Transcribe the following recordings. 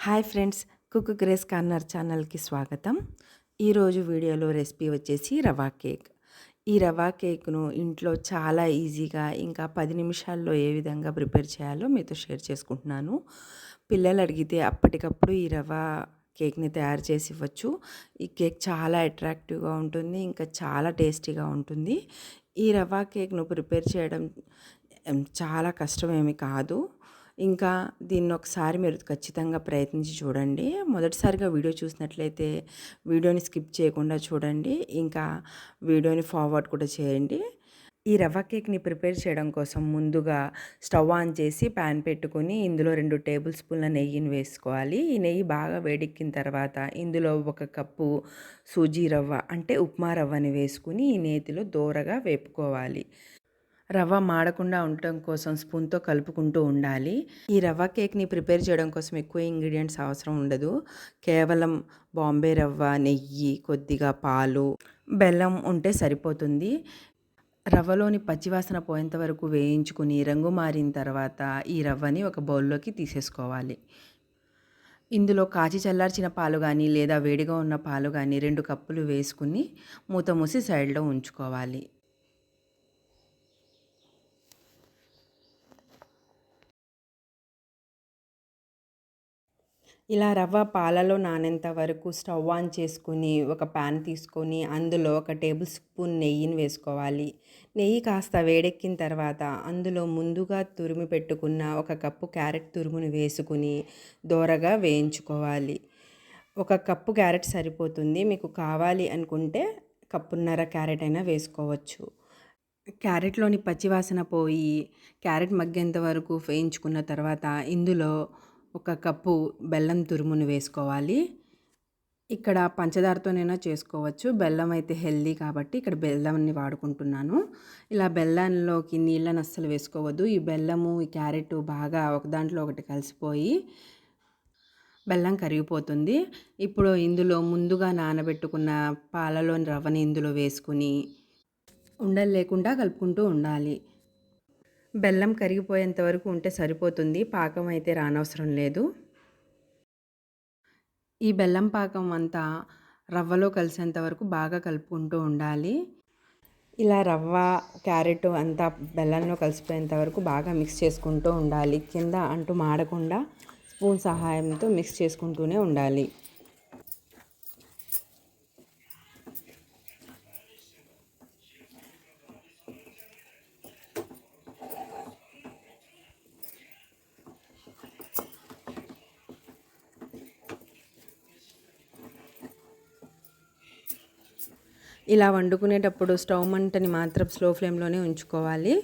Hi friends, cook grace corner ఛానల్కి స్వాగతం. ఈరోజు వీడియోలో రెసిపీ వచ్చేసి రవా కేక్. ఈ రవా కేక్ను ఇంట్లో చాలా ఈజీగా ఇంకా 10 నిమిషాల్లో ఏ విధంగా ప్రిపేర్ చేయాలో మీతో షేర్ చేసుకుంటున్నాను. పిల్లలు అడిగితే అప్పటికప్పుడు ఈ రవా కేక్ని తయారు చేసి ఇవ్వచ్చు. ఈ కేక్ చాలా అట్రాక్టివ్గా ఉంటుంది, ఇంకా చాలా టేస్టీగా ఉంటుంది. ఈ రవా కేక్ను ప్రిపేర్ చేయడం చాలా కష్టమేమి కాదు. ఇంకా దీన్ని ఒకసారి మీరు ఖచ్చితంగా ప్రయత్నించి చూడండి. మొదటిసారిగా వీడియో చూసినట్లయితే వీడియోని స్కిప్ చేయకుండా చూడండి. ఇంకా వీడియోని ఫార్వర్డ్ కూడా చేయండి. ఈ రవ్వ కేక్ని ప్రిపేర్ చేయడం కోసం ముందుగా స్టవ్ ఆన్ చేసి ప్యాన్ పెట్టుకొని ఇందులో 2 టేబుల్ స్పూన్ల నెయ్యిని వేసుకోవాలి. ఈ నెయ్యి బాగా వేడెక్కిన తర్వాత ఇందులో 1 కప్పు సూజీ రవ్వ అంటే ఉప్మా రవ్వని వేసుకుని ఈ నేతిలో దోరగా వేపుకోవాలి. రవ్వ మాడకుండా ఉండటం కోసం స్పూన్తో కలుపుకుంటూ ఉండాలి. ఈ రవ్వ కేక్ని ప్రిపేర్ చేయడం కోసం ఎక్కువ ఇంగ్రీడియంట్స్ అవసరం ఉండదు. కేవలం బాంబే రవ్వ, నెయ్యి, కొద్దిగా పాలు, బెల్లం ఉంటే సరిపోతుంది. రవ్వలోని పచ్చివాసన పోయేంత వరకు వేయించుకుని రంగు మారిన తర్వాత ఈ రవ్వని ఒక బౌల్లోకి తీసేసుకోవాలి. ఇందులో కాచి చల్లార్చిన పాలు కానీ లేదా వేడిగా ఉన్న పాలు కానీ 2 కప్పులు వేసుకుని మూత మూసి సైడ్లో ఉంచుకోవాలి. ఇలా రవ్వ పాలలో నానేంత వరకు స్టవ్ ఆన్ చేసుకుని ఒక ప్యాన్ తీసుకొని అందులో 1 టేబుల్ స్పూన్ నెయ్యిని వేసుకోవాలి. నెయ్యి కాస్త వేడెక్కిన తర్వాత అందులో ముందుగా తురిమి పెట్టుకున్న 1 కప్పు క్యారెట్ తురుముని వేసుకుని దోరగా వేయించుకోవాలి. 1 కప్పు క్యారెట్ సరిపోతుంది. మీకు కావాలి అనుకుంటే కప్పున్నర క్యారెట్ అయినా వేసుకోవచ్చు. క్యారెట్లోని పచ్చివాసన పోయి క్యారెట్ మగ్గేంత వరకు వేయించుకున్న తర్వాత ఇందులో 1 కప్పు బెల్లం తురుమును వేసుకోవాలి. ఇక్కడ పంచదారతోనైనా చేసుకోవచ్చు. బెల్లం అయితే హెల్దీ కాబట్టి ఇక్కడ బెల్లంని వాడుకుంటున్నాను. ఇలా బెల్లంలోకి నీళ్ళని అస్సలు వేసుకోవద్దు. ఈ బెల్లము, ఈ క్యారెట్ బాగా ఒక దాంట్లో ఒకటి కలిసిపోయి బెల్లం కరిగిపోతుంది. ఇప్పుడు ఇందులో ముందుగా నానబెట్టుకున్న పాలలోని రవ్వని ఇందులో వేసుకుని ఉండలు లేకుండా కలుపుకుంటూ ఉండాలి. బెల్లం కరిగిపోయేంత వరకు ఉంటే సరిపోతుంది. పాకం అయితే రానవసరం లేదు. ఈ బెల్లం పాకం అంతా రవ్వలో కలిసేంత వరకు బాగా కలుపుకుంటూ ఉండాలి. ఇలా రవ్వ, క్యారెట్ అంతా బెల్లంలో కలిసిపోయేంత వరకు బాగా మిక్స్ చేసుకుంటూ ఉండాలి. కింద అంటూ మాడకుండా స్పూన్ సహాయంతో మిక్స్ చేసుకుంటూనే ఉండాలి. ఇలా వండుకునేటప్పుడు స్టవ్ మంటని మాత్రం స్లో ఫ్లేమ్లోనే ఉంచుకోవాలి.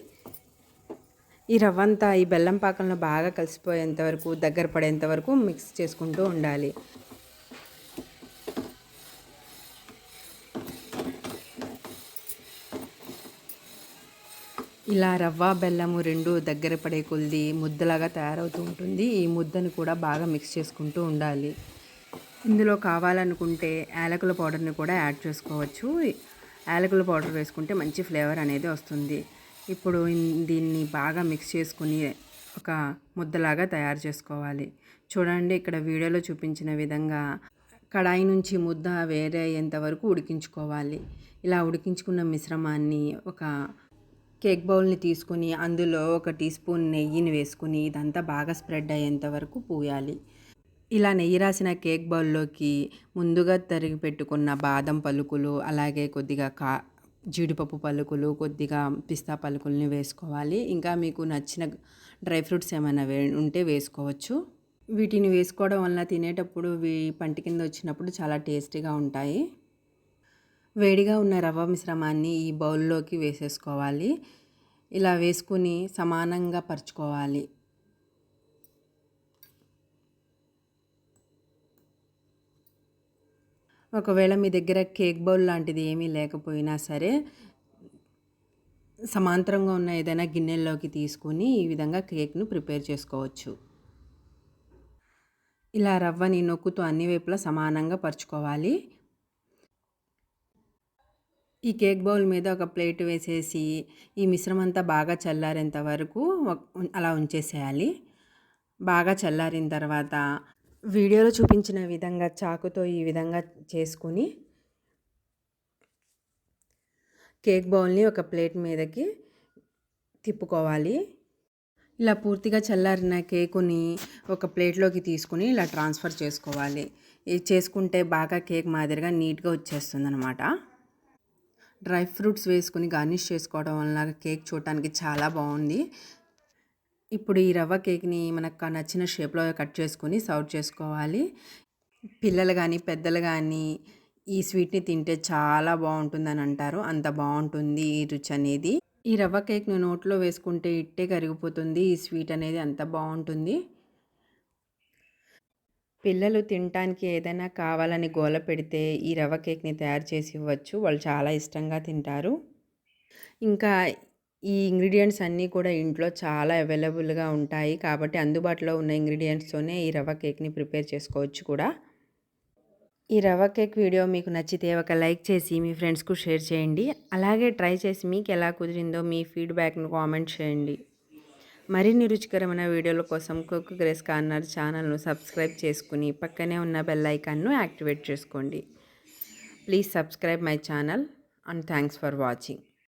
ఈ రవ్వంతా ఈ బెల్లం పాకంలో బాగా కలిసిపోయేంత వరకు, దగ్గర పడేంత వరకు మిక్స్ చేసుకుంటూ ఉండాలి. ఇలా రవ్వ, బెల్లము 2 దగ్గర పడే కొలిది ముద్దలాగా తయారవుతూ ఉంటుంది. ఈ ముద్దని కూడా బాగా మిక్స్ చేసుకుంటూ ఉండాలి. ఇందులో కావాలనుకుంటే యాలకుల పౌడర్ని కూడా యాడ్ చేసుకోవచ్చు. యాలకుల పౌడర్ వేసుకుంటే మంచి ఫ్లేవర్ అనేది వస్తుంది. ఇప్పుడు దీన్ని బాగా మిక్స్ చేసుకుని ఒక ముద్దలాగా తయారు చేసుకోవాలి. చూడండి, ఇక్కడ వీడియోలో చూపించిన విధంగా కడాయి నుంచి ముద్ద వేరే అయ్యేంత వరకు ఉడికించుకోవాలి. ఇలా ఉడికించుకున్న మిశ్రమాన్ని ఒక కేక్ బౌల్ని తీసుకుని అందులో 1 టీ స్పూన్ నెయ్యిని వేసుకుని ఇదంతా బాగా స్ప్రెడ్ అయ్యేంత వరకు పూయాలి. ఇలా నెయ్యి రాసిన కేక్ బౌల్లోకి ముందుగా తరిగి పెట్టుకున్న బాదం పలుకులు, అలాగే కొద్దిగా జీడిపప్పు పలుకులు, కొద్దిగా పిస్తా పలుకుల్ని వేసుకోవాలి. ఇంకా మీకు నచ్చిన డ్రై ఫ్రూట్స్ ఏమైనా ఉంటే వేసుకోవచ్చు. వీటిని వేసుకోవడం వల్ల తినేటప్పుడు పంటి కింద వచ్చినప్పుడు చాలా టేస్టీగా ఉంటాయి. వేడిగా ఉన్న రవ్వ మిశ్రమాన్ని ఈ బౌల్లోకి వేసేసుకోవాలి. ఇలా వేసుకుని సమానంగా పరుచుకోవాలి. ఒకవేళ మీ దగ్గర కేక్ బౌల్ లాంటిది ఏమీ లేకపోయినా సరే సమాంతరంగా ఉన్న ఏదైనా గిన్నెల్లోకి తీసుకుని ఈ విధంగా కేక్ను ప్రిపేర్ చేసుకోవచ్చు. ఇలా రవ్వని నొక్కుతూ అన్ని వైపులా సమానంగా పరుచుకోవాలి. ఈ కేక్ బౌల్ మీద ఒక ప్లేట్ వేసేసి ఈ మిశ్రమంతా బాగా చల్లారేంత వరకు అలా ఉంచేసేయాలి. బాగా చల్లారిన తర్వాత వీడియోలో చూపించిన విధంగా చాకుతో ఈ విధంగా చేసుకుని కేక్ బౌల్ని ఒక ప్లేట్ మీదకి తిప్పుకోవాలి. ఇలా పూర్తిగా చల్లారిన కేకుని ఒక ప్లేట్లోకి తీసుకుని ఇలా ట్రాన్స్ఫర్ చేసుకోవాలి. ఇది చేసుకుంటే బాగా కేక్ మాదిరిగా నీట్గా వచ్చేస్తుందన్నమాట. డ్రై ఫ్రూట్స్ వేసుకుని గార్నిష్ చేసుకోవడం వలన కేక్ చూడటానికి చాలా బాగుంది. ఇప్పుడు ఈ రవ్వ కేక్ని మనకు నచ్చిన షేప్లో కట్ చేసుకుని సర్వ్ చేసుకోవాలి. పిల్లలు కానీ పెద్దలు కానీ ఈ స్వీట్ని తింటే చాలా బాగుంటుందని అంటారు. అంత బాగుంటుంది ఈ రుచి అనేది. ఈ రవ్వ కేక్ను నోట్లో వేసుకుంటే ఇట్టే కరిగిపోతుంది. ఈ స్వీట్ అనేది అంత బాగుంటుంది. పిల్లలు తినటానికి ఏదైనా కావాలని గోల పెడితే ఈ రవ్వ కేక్ని తయారు చేసి ఇవ్వచ్చు. వాళ్ళు చాలా ఇష్టంగా తింటారు. ఇంకా ఈ ఇంగ్రీడియంట్స్ అన్నీ కూడా ఇంట్లో చాలా అవైలబుల్గా ఉంటాయి కాబట్టి అందుబాటులో ఉన్న ఇంగ్రీడియంట్స్తోనే ఈ రవ్వ కేక్ని ప్రిపేర్ చేసుకోవచ్చు కూడా. ఈ రవ్వ కేక్ వీడియో మీకు నచ్చితే ఒక లైక్ చేసి మీ ఫ్రెండ్స్కు షేర్ చేయండి. అలాగే ట్రై చేసి మీకు ఎలా కుదిరిందో మీ ఫీడ్బ్యాక్ను కామెంట్ చేయండి. మరిన్ని రుచికరమైన వీడియోల కోసం కుక్ గ్రేస్ కార్నర్ ఛానల్ను సబ్స్క్రైబ్ చేసుకుని పక్కనే ఉన్న బెల్ ఐకాన్ను యాక్టివేట్ చేసుకోండి. Please subscribe my channel and thanks for watching.